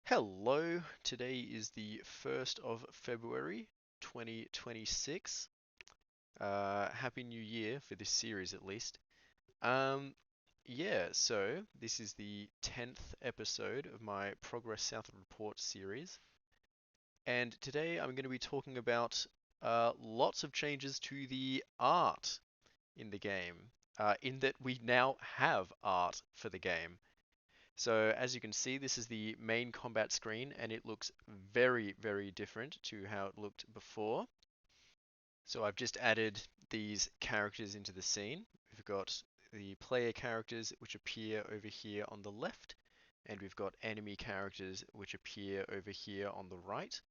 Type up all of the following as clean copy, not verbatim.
Hello, today is the 1st of February 2026. Happy New Year for this series at least. Um, yeah, so this is the 10th episode of my Progress Southward Report series, and today I'm going to be talking about lots of changes to the art in the game, in that we now have art for the game. So as you can see, this is the main combat screen and it looks very, very different to how it looked before. So I've just added these characters into the scene. We've got the player characters which appear over here on the left, and we've got enemy characters which appear over here on the right.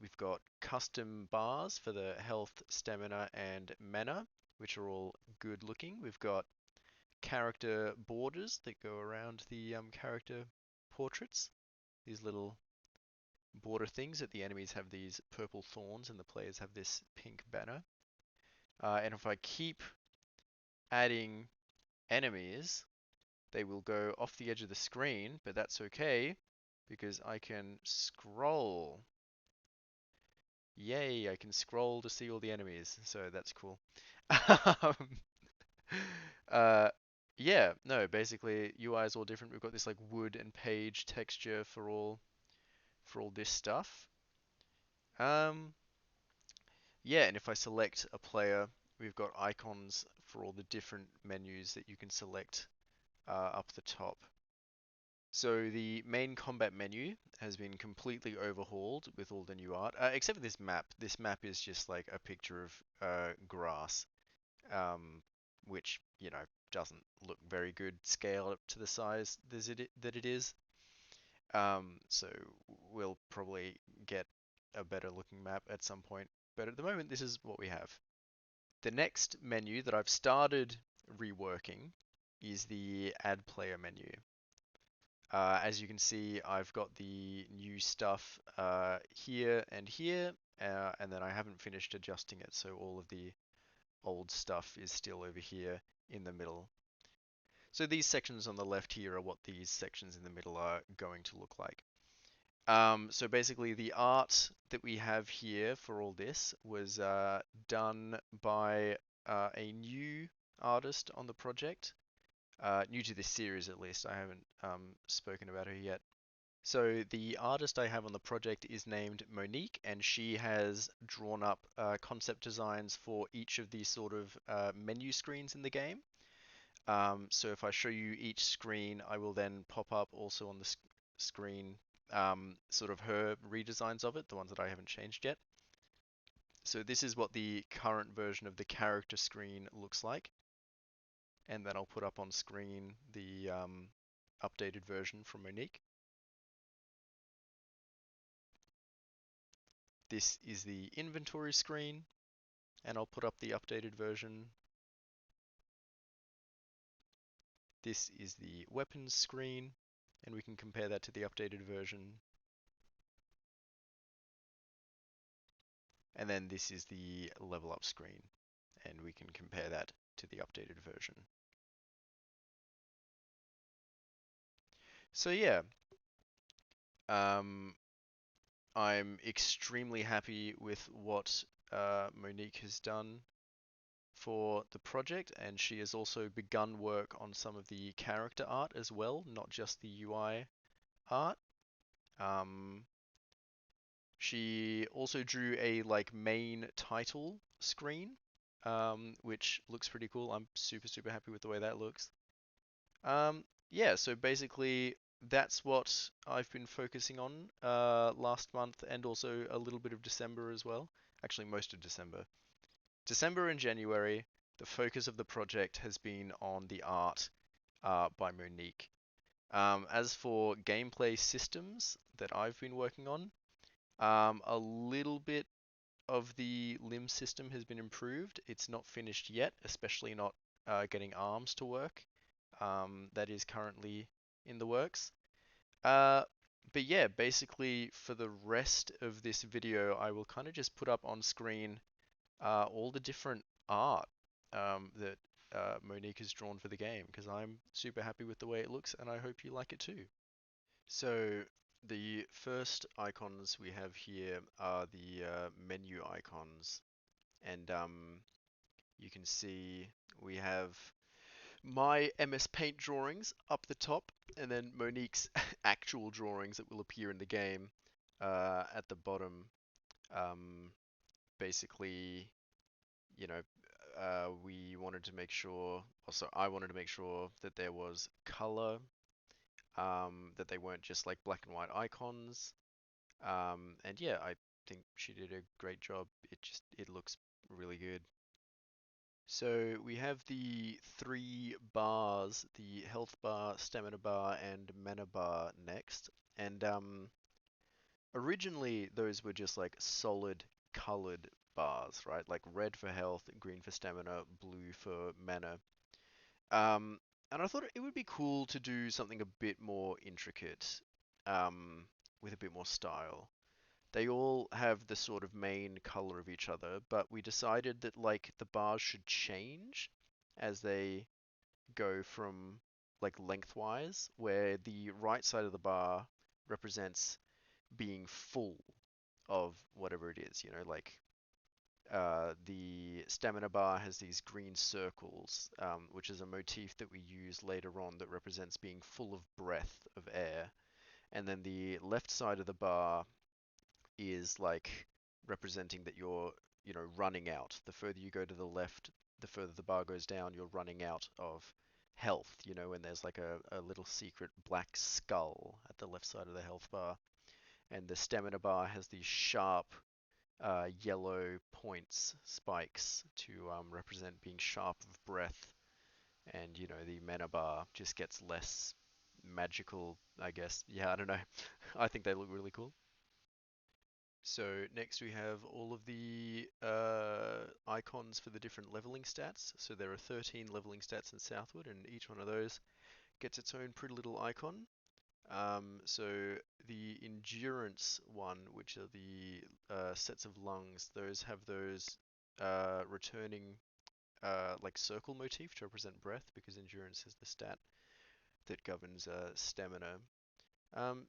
We've got custom bars for the health, stamina, and mana, which are all good looking. We've got character borders that go around the character portraits. These little border things that the enemies have these purple thorns and the players have this pink banner. And if I keep adding enemies, they will go off the edge of the screen, but that's okay because I can scroll. Yay, I can scroll to see all the enemies, so that's cool. Um, Uh, yeah, no, basically UI is all different. We've got this like wood and page texture for all this stuff. Um, yeah, and if I select a player, we've got icons for all the different menus that you can select up the top. So the main combat menu has been completely overhauled with all the new art, except for this map. This map is just like a picture of grass, um, which, you know, doesn't look very good scaled up to the size that it is. So we'll probably get a better looking map at some point. But at the moment, this is what we have. The next menu that I've started reworking is the add player menu. As you can see, I've got the new stuff here and here, and then I haven't finished adjusting it, so all of the old stuff is still over here in the middle. So these sections on the left here are what these sections in the middle are going to look like. So basically the art that we have here for all this was done by a new artist on the project, new to this series at least. I haven't spoken about her yet. So the artist I have on the project is named Monique, and she has drawn up concept designs for each of these sort of menu screens in the game. So if I show you each screen, I will then pop up also on the screen sort of her redesigns of it, the ones that I haven't changed yet. So this is what the current version of the character screen looks like. And then I'll put up on screen the updated version from Monique. This is the inventory screen, and I'll put up the updated version. This is the weapons screen, and we can compare that to the updated version. And then this is the level up screen, and we can compare that to the updated version. So yeah, um, I'm extremely happy with what Monique has done for the project, and she has also begun work on some of the character art as well, not just the UI art. Um, she also drew a like main title screen, which looks pretty cool. I'm super happy with the way that looks. Yeah, so basically that's what I've been focusing on last month and also a little bit of December as well. Actually, most of December. December and January, the focus of the project has been on the art by Monique. As for gameplay systems that I've been working on, a little bit of the limb system has been improved. It's not finished yet, especially not getting arms to work. That is currently in the works. Uh, but yeah, basically for the rest of this video, I will kind of just put up on screen all the different art that Monique has drawn for the game because I'm super happy with the way it looks and I hope you like it too. So the first icons we have here are the menu icons, and you can see we have my MS Paint drawings up the top, and then Monique's actual drawings that will appear in the game at the bottom. Um, Basically, you know, we wanted to make sure, also I wanted to make sure that there was color, that they weren't just like black and white icons. And yeah, I think she did a great job. It looks really good. So we have the three bars, the health bar, stamina bar, and mana bar next. And originally those were just like solid colored bars, right? Like red for health, green for stamina, blue for mana. Um, and I thought it would be cool to do something a bit more intricate, um, with a bit more style. They all have the sort of main color of each other, but we decided that like the bars should change as they go from like lengthwise, where the right side of the bar represents being full of whatever it is, like the stamina bar has these green circles, which is a motif that we use later on that represents being full of breath of air. And then the left side of the bar is like representing that you're running out. The further you go to the left, the further the bar goes down, you're running out of health, and there's like a little secret black skull at the left side of the health bar. And the stamina bar has these sharp yellow points, spikes, to represent being sharp of breath. And, the mana bar just gets less magical, I guess. Yeah, I don't know. I think they look really cool. So next we have all of the icons for the different leveling stats. So there are 13 leveling stats in Southward, and each one of those gets its own pretty little icon. So the endurance one, which are the sets of lungs, those have those returning like circle motif to represent breath, because endurance is the stat that governs stamina.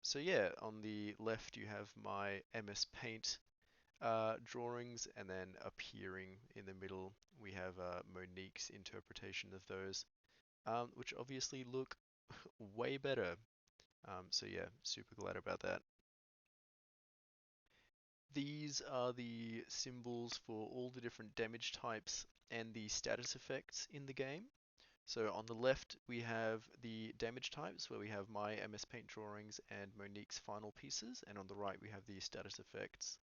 So yeah, on the left you have my MS Paint drawings, and then appearing in the middle we have Monique's interpretation of those, which obviously look way better. So yeah, super glad about that. These are the symbols for all the different damage types and the status effects in the game. So on the left we have the damage types, where we have my MS Paint drawings and Monique's final pieces, and on the right we have the status effects.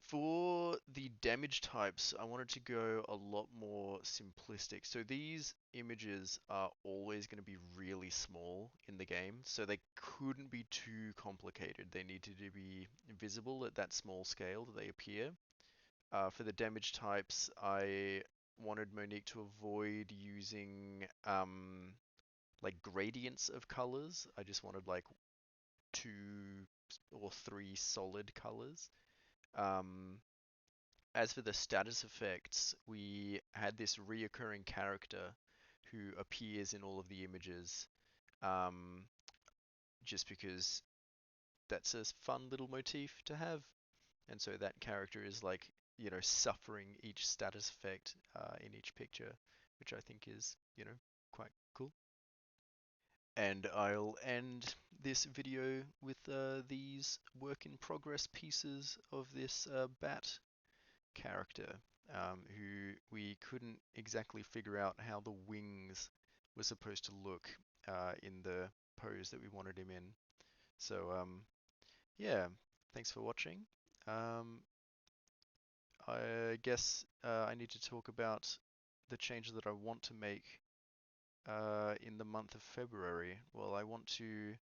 For the damage types, I wanted to go a lot more simplistic. So these images are always going to be really small in the game, so they couldn't be too complicated. They needed to be visible at that small scale that they appear. For the damage types, I wanted Monique to avoid using like gradients of colors. I just wanted like two or three solid colors. Um, as for the status effects, we had this reoccurring character who appears in all of the images, um, just because that's a fun little motif to have. And so that character is like, suffering each status effect in each picture, which I think is, quite cool. And I'll end this video with these work in progress pieces of this bat character, who we couldn't exactly figure out how the wings were supposed to look in the pose that we wanted him in. So yeah, thanks for watching. Um, I guess I need to talk about the changes that I want to make in the month of February. Well, I want to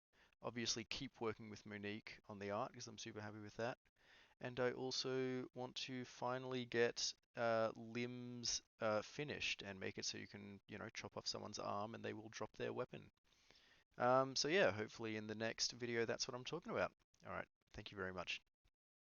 obviously keep working with Monique on the art, because I'm super happy with that. And I also want to finally get limbs finished and make it so you can, chop off someone's arm and they will drop their weapon. So yeah, hopefully in the next video that's what I'm talking about. Alright, thank you very much.